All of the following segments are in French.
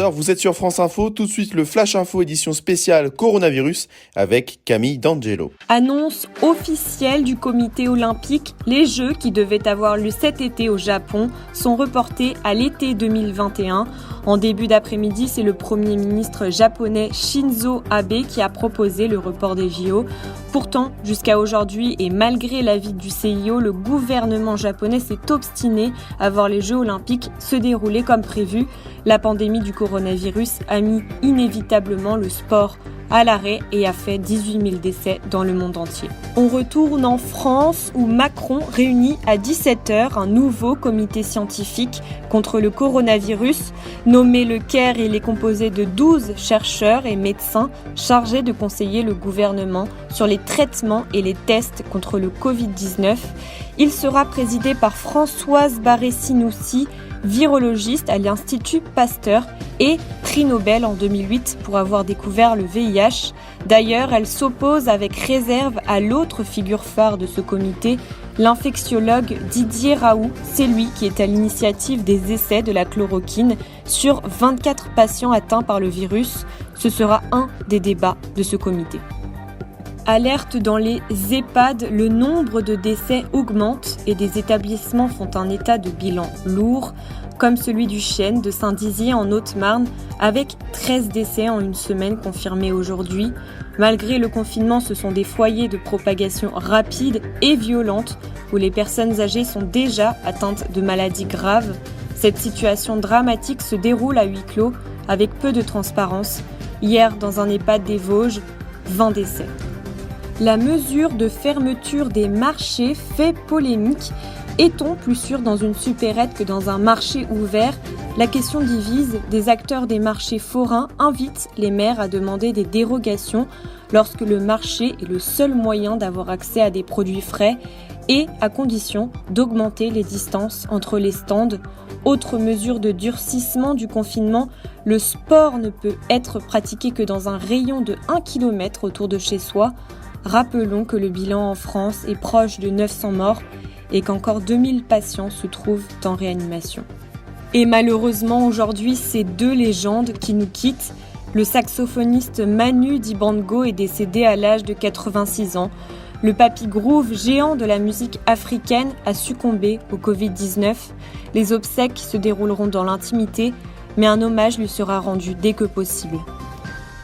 18h, vous êtes sur France Info. Tout de suite, le Flash Info édition spéciale coronavirus avec Camille D'Angelo. Annonce officielle du comité olympique, les Jeux qui devaient avoir lieu cet été au Japon sont reportés à l'été 2021. En début d'après-midi, c'est le Premier ministre japonais Shinzo Abe qui a proposé le report des JO. Pourtant, jusqu'à aujourd'hui et malgré l'avis du CIO, le gouvernement japonais s'est obstiné à voir les Jeux olympiques se dérouler comme prévu. La pandémie du coronavirus a mis inévitablement le sport à l'arrêt et a fait 18 000 décès dans le monde entier. On retourne en France où Macron réunit à 17h un nouveau comité scientifique contre le coronavirus. Nommé le CAIR, il est composé de 12 chercheurs et médecins chargés de conseiller le gouvernement sur les traitements et les tests contre le Covid-19. Il sera présidé par Françoise Barré-Sinoussi, virologiste à l'Institut Pasteur et prix Nobel en 2008 pour avoir découvert le VIH. D'ailleurs, elle s'oppose avec réserve à l'autre figure phare de ce comité, l'infectiologue Didier Raoult. C'est lui qui est à l'initiative des essais de la chloroquine sur 24 patients atteints par le virus. Ce sera un des débats de ce comité. Alerte dans les EHPAD, le nombre de décès augmente et des établissements font un état de bilan lourd, comme celui du Chêne de Saint-Dizier en Haute-Marne, avec 13 décès en une semaine confirmés aujourd'hui. Malgré le confinement, ce sont des foyers de propagation rapide et violente où les personnes âgées sont déjà atteintes de maladies graves. Cette situation dramatique se déroule à huis clos avec peu de transparence. Hier, dans un EHPAD des Vosges, 20 décès. La mesure de fermeture des marchés fait polémique. Est-on plus sûr dans une supérette que dans un marché ouvert ? La question divise. Des acteurs des marchés forains invitent les maires à demander des dérogations lorsque le marché est le seul moyen d'avoir accès à des produits frais et à condition d'augmenter les distances entre les stands. Autre mesure de durcissement du confinement, le sport ne peut être pratiqué que dans un rayon de 1 km autour de chez soi. Rappelons que le bilan en France est proche de 900 morts et qu'encore 2000 patients se trouvent en réanimation. Et malheureusement aujourd'hui, c'est deux légendes qui nous quittent. Le saxophoniste Manu Dibango est décédé à l'âge de 86 ans. Le papy groove géant de la musique africaine a succombé au Covid-19. Les obsèques se dérouleront dans l'intimité, mais un hommage lui sera rendu dès que possible.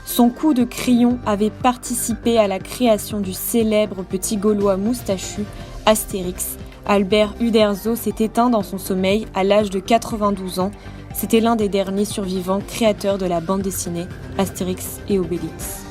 Son coup de crayon avait participé à la création du célèbre petit Gaulois moustachu, Astérix. Albert Uderzo s'est éteint dans son sommeil à l'âge de 92 ans. C'était l'un des derniers survivants créateurs de la bande dessinée Astérix et Obélix.